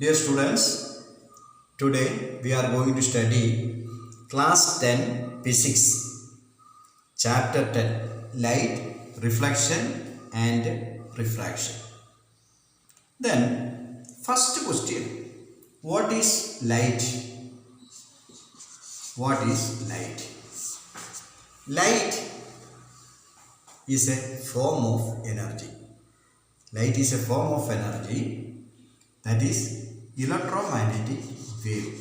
Dear students, today we are going to study class 10 physics, chapter 10 light, reflection and refraction. Then, first question, what is light? What is light? Light is a form of energy. Light is a form of energy, that is electromagnetic wave.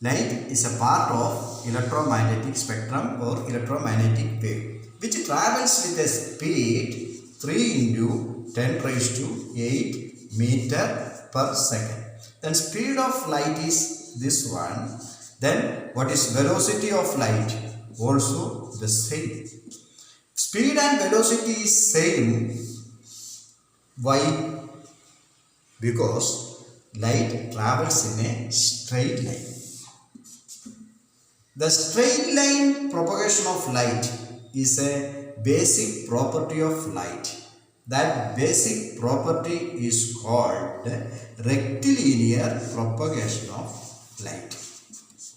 Light is a part of electromagnetic spectrum or electromagnetic wave which travels with a speed 3 into 10 raised to 8 meter per second. Then speed of light is this one. Then what is velocity of light? Also the same. Speed and velocity is same. Why? Because light travels in a straight line. The straight line propagation of light is a basic property of light. That basic property is called rectilinear propagation of light.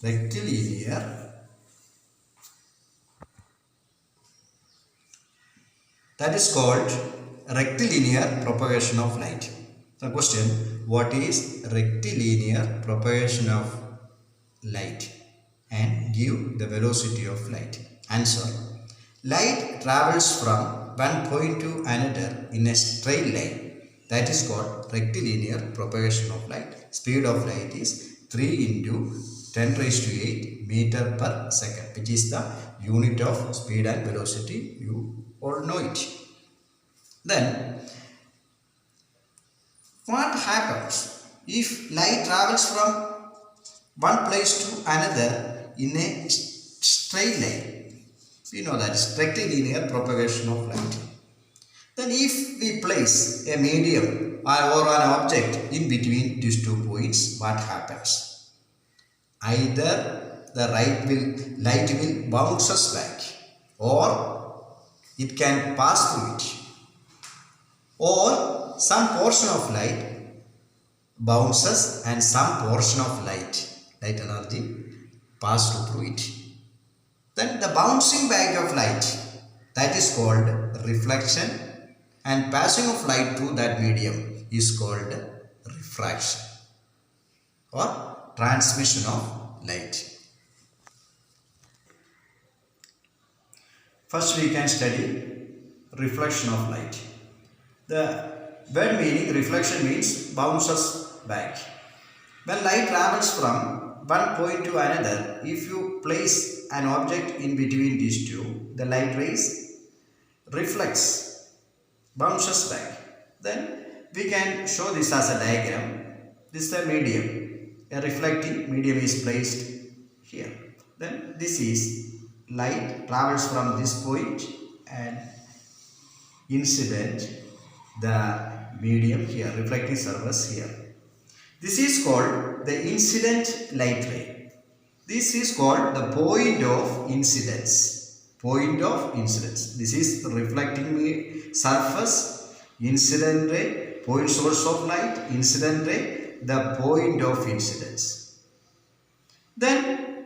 Rectilinear. That is called rectilinear propagation of light. The question, what is rectilinear propagation of light? And give the velocity of light. Answer. Light travels from one point to another in a straight line. That is called rectilinear propagation of light. Speed of light is 3 into 10 raised to 8 meter per second, which is the unit of speed and velocity. You all know it. Then, what happens if light travels from one place to another in a straight line? We know that is rectilinear propagation of light. Then if we place a medium or an object in between these 2 points, what happens? Either the light will bounces back, or it can pass through it, or some portion of light bounces and some portion of light energy pass through it. Then the bouncing back of light, that is called reflection, and passing of light through that medium is called refraction or transmission of light. First we can study reflection of light. The word meaning reflection means bounces back. When light travels from one point to another, if you place an object in between these two, the light rays reflects, bounces back. Then we can show this as a diagram. This is a medium. A reflecting medium is placed here. Then this is light travels from this point and incident the medium here, reflecting surface here. This is called the incident light ray. This is called the point of incidence. Point of incidence. This is reflecting surface, incident ray, point source of light, incident ray, the point of incidence. Then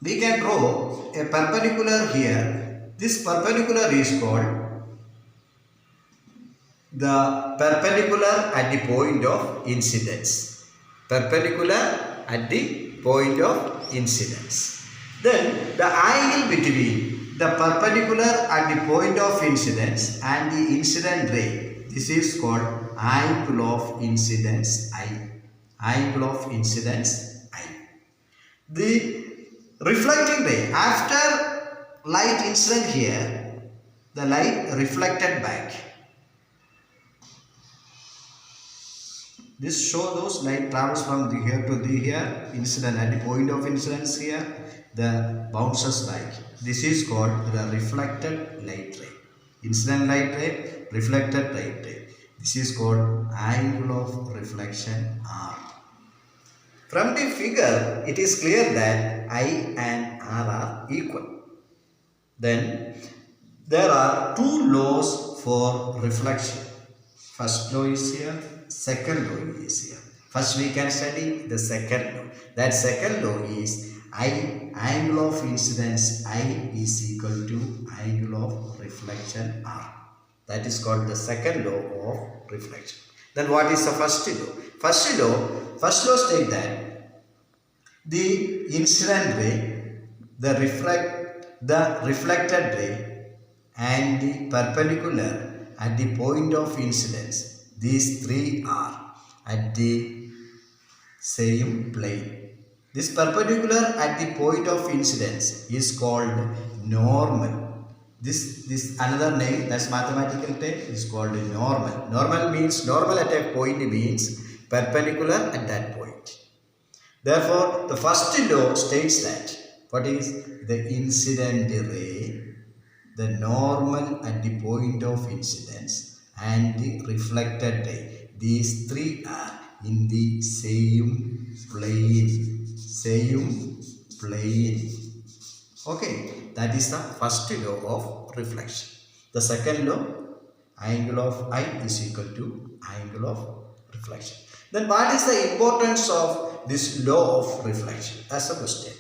we can draw a perpendicular here. This perpendicular is called the perpendicular at the point of incidence. Perpendicular at the point of incidence. Then the angle between the perpendicular at the point of incidence and the incident ray, this is called angle of incidence I. Angle of incidence I. The reflecting ray, after light incident here, the light reflected back. This show those light travels from here to here, incident at the point of incidence here, the bounces back. This is called the reflected light ray. Incident light ray, reflected light ray. This is called angle of reflection R. From the figure, it is clear that I and R are equal. Then there are 2 laws for reflection. First law is here, second law is here. First we can study the second law. That second law is angle of incidence I is equal to angle of reflection R. That is called the second law of reflection. Then what is the first law? First law states that the incident ray, the reflected ray and the perpendicular at the point of incidence, these three are at the same plane. This perpendicular at the point of incidence is called normal. This another name, that's mathematical term, is called normal. Normal at a point means perpendicular at that point. Therefore, the first law states that what is the incident ray, the normal at the point of incidence and the reflected ray. These three are in the same plane. Okay, that is the first law of reflection. The second law, angle of I is equal to angle of reflection. Then what is the importance of this law of reflection? That's a question.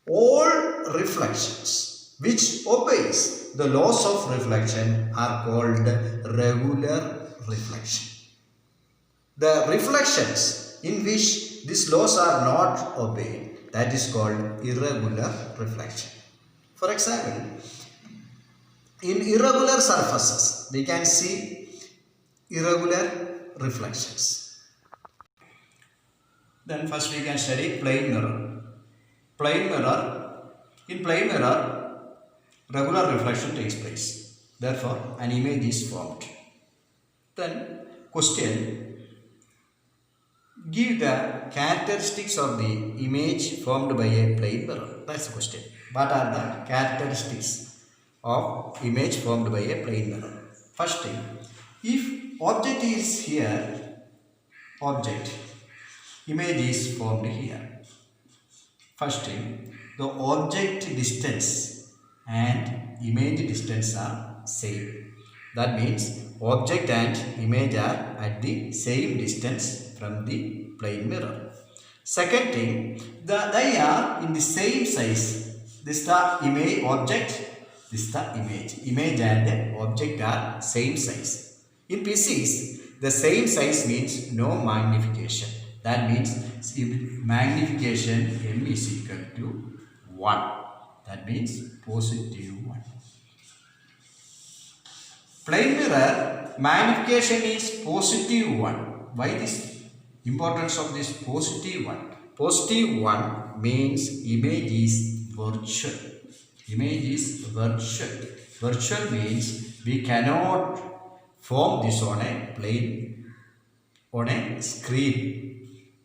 All reflections which obeys the laws of reflection are called regular reflection. The reflections in which these laws are not obeyed, that is called irregular reflection. For example, in irregular surfaces, we can see irregular reflections. Then first we can study plane mirror. In plane mirror, regular reflection takes place. Therefore, an image is formed. Then question, give the characteristics of the image formed by a plane mirror. That's the question. What are the characteristics of image formed by a plane mirror? First thing, if object is here, image is formed here. First thing, the object distance and image distance are same. That means object and image are at the same distance from the plane mirror. Second thing, they are in the same size. This is the image object, this is the image. Image and object are same size. In physics, the same size means no magnification. That means magnification m is equal to 1. That means positive 1. Plane mirror magnification is positive 1. Why this importance of this positive 1? Positive 1 means image is virtual. Image is virtual. Virtual means we cannot form this on a plane, on a screen.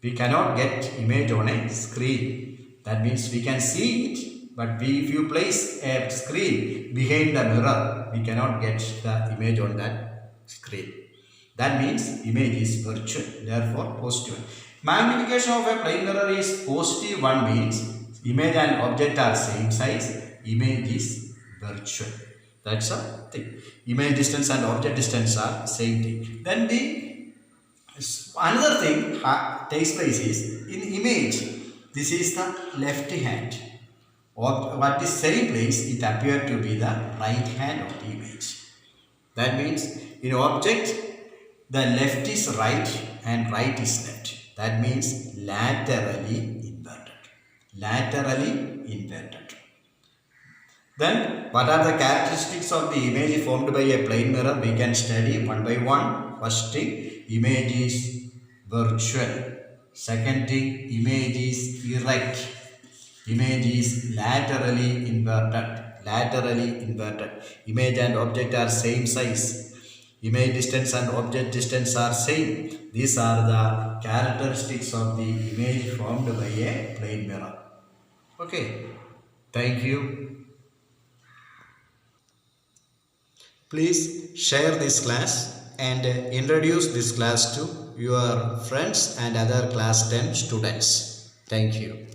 We cannot get image on a screen. That means we can see it, but if you place a screen behind the mirror, we cannot get the image on that screen. That means image is virtual, therefore positive. Magnification of a plane mirror is positive 1 means image and object are same size, image is virtual. That's a thing. Image distance and object distance are same thing. Then another thing takes place is in image, this is the left hand. Or what is same place, it appears to be the right hand of the image. That means in object, the left is right and right is left. That means laterally inverted. Laterally inverted. Then what are the characteristics of the image formed by a plane mirror? We can study one by one. First thing, image is virtual. Second thing, image is erect. Image is laterally inverted. Laterally inverted. Image and object are same size. Image distance and object distance are same. These are the characteristics of the image formed by a plane mirror. Okay. Thank you. Please share this class and introduce this class to your friends and other class 10 students. Thank you.